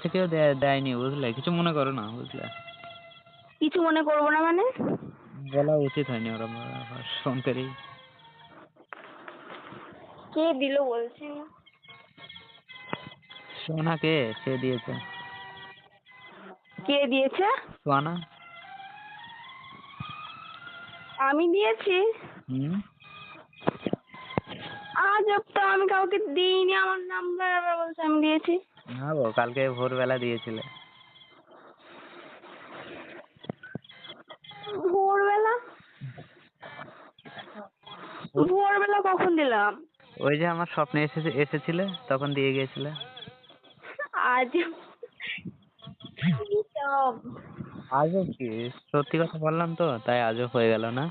থেকেও দেয়নি, বুঝলে? কিছু মনে করো না, বুঝলে? কিছু মনে করবো না মানে? বলা উচিত হয়নি ওরকম ফোন করেই। কে দিল বলছি? সোনাকে সে দিয়েছে। কে দিয়েছে? সোনা। আমি দিয়েছি? হুম। আজব তো, আমি কাউকে দিইনি আমার নাম্বার, আবার বলছে আমি দিয়েছি। না গো, কালকে ভোরবেলা দিয়েছিলে। ভোরবেলা? ভোরবেলা কখন দিলাম? ওই যে আমার স্বপ্নে এসেছিলে তখন দিয়ে গিয়েছিলে। আজব কি সব। আজব কি? সত্যি কথা বললাম তো, তাই আজব হয়ে গেল না?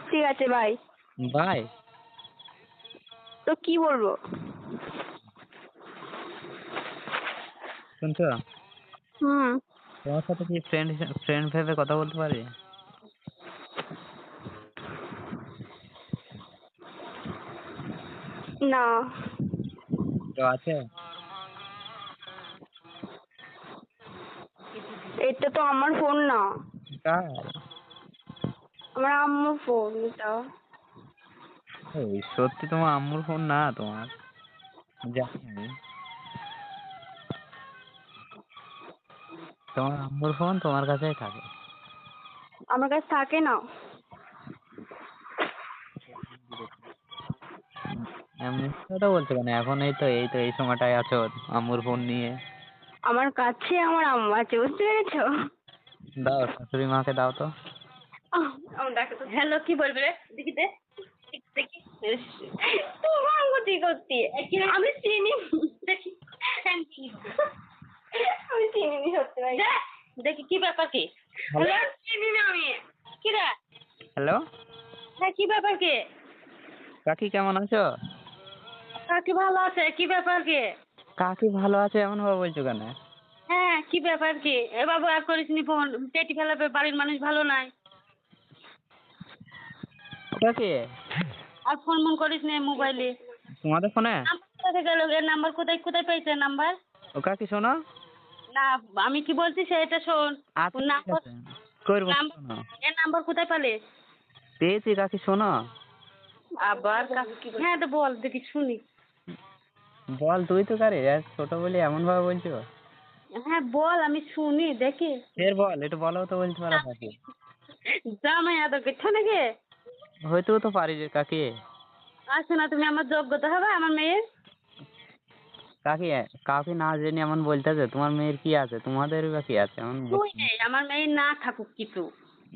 ঠিক আছে, বাই। বাই? তো কি বলবো? শুনছো? হুম। তোমার সাথে কি ফ্রেন্ড ফ্রেন্ড ভেবে কথা বলতে পারি? না। কেউ আছে? এটা তো আমার ফোন না, কার? আমার আম্মুর ফোন এটা। এই সত্যি তোমার আম্মুর ফোন না তোমার? জানি আমি। তোমার আম্মুর ফোন তোমার কাছেই থাকে। আমার কাছে থাকে না। এমনি কথা বলছো কেন? এখন এই তো এই সময়টায় আছো আম্মুর ফোন নিয়ে। আমার কাছে আমার আম্মু আছে, বুঝতে পেরেছো? দাও, শাশুড়ি মাকে দাও তো। আমার দেখো তো, হ্যালো কি বলবে রে, দেখি দে, দেখি তোমার গতি করতি আমি চিনি, দেখি আমি চিনি নি সত্যি ভাই। দেখি কি ব্যাপার, কি হ্যালো, চিনি না আমি। কি রে? হ্যালো হ্যাঁ, কি ব্যাপার, কি? কাকি, কেমন আছো? কাকি ভালো আছে, কি ব্যাপার, কি? কাকি ভালো আছে এমন ভাবে বলছো কেন? হ্যাঁ, কি ব্যাপার, কি? এ বাবু আর করিস নি ফোন, পেটি ফেলাবে, বাড়ির মানুষ ভালো নাই। কাকি, আর ফোন মন করিস নি মোবাইলে। তোমাদের ফোনে? নাম্বার কোথা থেকে গেল? এর নাম্বার কোথায় কোথায় পেয়েছে নাম্বার? ও কাকি শোনো। না, আমি কি বলছি সেটা শোন। আচ্ছা ওর ঠিক নাম্বার, আছে, করবো না, নাম্বার, শোনো। এর নাম্বার কোথায় পালে? পেয়েছি কাকি, শোনো। আবার হ্যাঁ, তো বল দেখি শুনি। বল, তুই তো কারে ছোট বলি এমন ভাবে বলছো? হ্যাঁ বল, আমি শুনি দেখি। ফের বল, একটু বলো তো, বলতে পারো কাকি? জামাই আদর করছো নাকি? হয়তো তো পারি রে কাকি। আচ্ছা না, তুমি আমার যোগ্যতা হবে আমার মেয়ের? কাকি, কাকি না জেনে এমন বলতেছে, তোমার মেয়ের কি আছে, তোমাদের বা কি আছে এমন তুই নেই, আমার মেয়ের না থাকুক কিছু।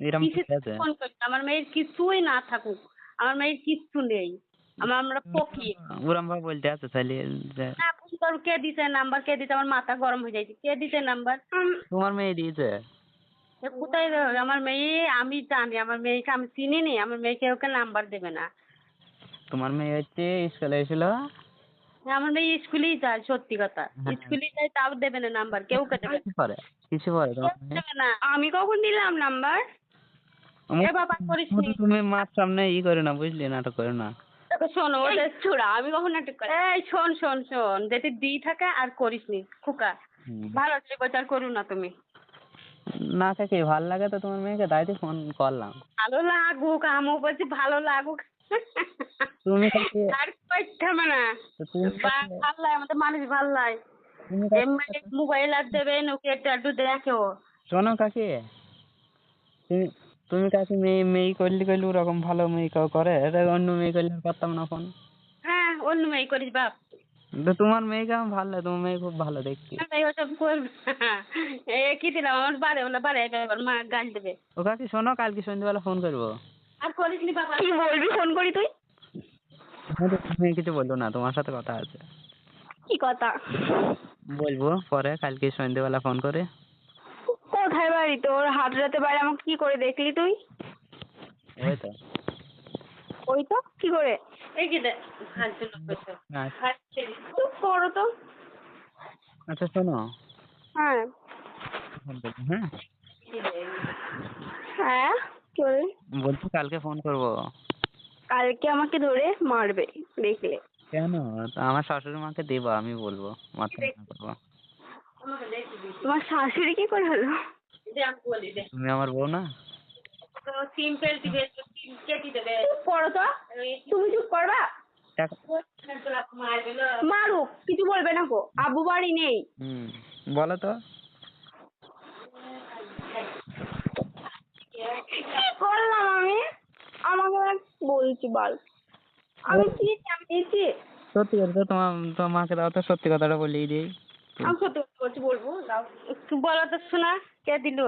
এরকম কিসে বলতেছে? ফোন করছো? আমার মেয়ের কিছুই না থাকুক, আমার মেয়ের কিচ্ছু নেই। আমরা ফকির। ওরম ভাবে বলতে আছে তাহলে যে না, ফোন করো, কে দিছে নাম্বার, কে দিছে? আমার মাথা গরম হয়ে যাইছে, কে দিছে নাম্বার? তোমার মেয়ে দিয়েছে? কোথায় আমার মেয়ে? আমি জানি আমার মেয়েকে, আমি চিনি নি, আমার মেয়েকে ওকে নাম্বার দেবে না। তোমার মেয়ে হচ্ছে স্কুলে এসেছিল। আমার মেয়ে স্কুলেই যায়, সত্যি কথা। হ্যাঁ, স্কুলেই যায়, তাও দেবে না নাম্বার, কেউ কে দেবে না। কিছু পরে, কিছু পরে কেউ তোমার মেয়ে। দেবে না। আমি কখন দিলাম নাম্বার? এ বাবা করিস নি। তুমি মার সামনে করো না, বুঝলি, নাটক করো না। তবে শোনো, ওদের চূড়া, আমি কখন নাটক করি? এই শোন শোন শোন, যদি দিই থাকে আর করিস নি খোকা। হুম। ভালো আছে, প্রচার করু না তুমি। না কাকি, ভাল লাগে তো তোমার মেয়েকে, তাই তো ফোন করলাম। ভালো লাগুক, আমিও বলছি ভালো লাগুক। তুমি কাকি, আর করতে হবে না। তো তুমি কাকি, ভাল লাগে, আমাদের মানুষ ভাল লাগে। তুমি কাকি, এমনি মোবাইল আর দেবে, নোকিয়া একটু দেখে ও। শোনো কাকি, তুমি তুমি কাকি মেয়ে মেয়ে করলে করলে ওরকম ভালো মেয়ে কেউ করে, এটা অন্য মেয়ে করলে আর করতাম না ফোন। হ্যাঁ, অন্য মেয়ে করিস বাপ। তো তোমার মেয়েকে আমার ভালো লাগে, তোমার মেয়ে খুব ভালো দেখতে। তাই ওসব করবি না। এ কি দিলাম, আমার বারে ওলা বারে এবার মা গাল দেবে। ও কাকি শোনো, কালকে সন্ধ্যেবেলা ফোন করবো। আর করিস নি বাবা। কি বলবি ফোন করি তুই? তুমি কিছু বললো না, তোমার সাথে কথা আছে। কি কথা? বলবো পরে, কালকে সন্ধ্যেবেলা ফোন করে। কোথায় বাড়ি তোর? হাজরাতে বাড়ি, আমাকে কি করে দেখলি তুই? ওই তো। ওই তো কি করে? এই কি দেখ, ফালতু লোক কইছো। চুপ করো তো। আচ্ছা শোনো, হ্যাঁ। ফোন করবো, হ্যাঁ? হ্যাঁ, কি বলে? বলছি কালকে ফোন করবো। কালকে আমাকে ধরে মারবে দেখলে। কেন? তা আমার শাশুড়ি মাকে দেবো, আমি বলবো, মাথা না করবো। তোমার শাশুড়ি কি করে হলো? তুমি আমার বউ না? চুপ করো তো, তুমি চুপ করবা? টাকা। মারুক, কিছু বলবে না গো, আব্বু বাড়ি নেই। বলো তো। কি করলাম আমি? আমাকে বলছি বল, আমি দিয়েছি। সত্যি করে তো, তোমার মাকে দাও তো, সত্যি কথাটা বলেই দিই। আমি সত্যি কথা বলছি, বলবো দাও একটু, বলো তো শোনা, কে দিল?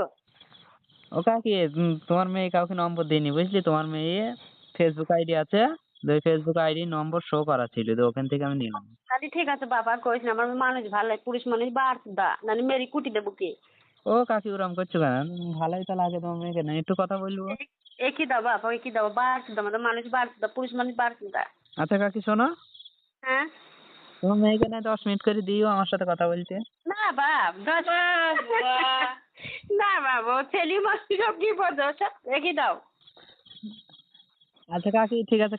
ও কাকি, তোমার মেয়ে কাউকে নম্বর দেয়নি বুঝলি, তোমার মেয়ে ফেসবুক আইডি আছে, ওই ফেসবুক আইডি নম্বর শো করা ছিল, তো ওখান থেকে আমি নিলাম। আরে ঠিক আছে বাবা, আর কইস না, আমার মানুষ ভালো লাগে, পুরুষ মানুষ বার দা, নানি মেরি কুটি দেবো কে? ও কাকি ওরম করছো কেন? ভালোই তো লাগে তোমার মেয়েকে, না একটু কথা বলবো। একই দাও বাবা, একই দাও, বার দা, আমাদের মানুষ বার দা, পুরুষ মানুষ বার দা। আচ্ছা কাকি শোনো, হ্যাঁ, তোমার মেয়েকে না 10 মিনিট করে দিও আমার সাথে কথা বলতে। না বাপ, না বাবা, ছেলে মাসি সব কি পড়ছো, একই দাও। আচ্ছা কাকি ঠিক আছে।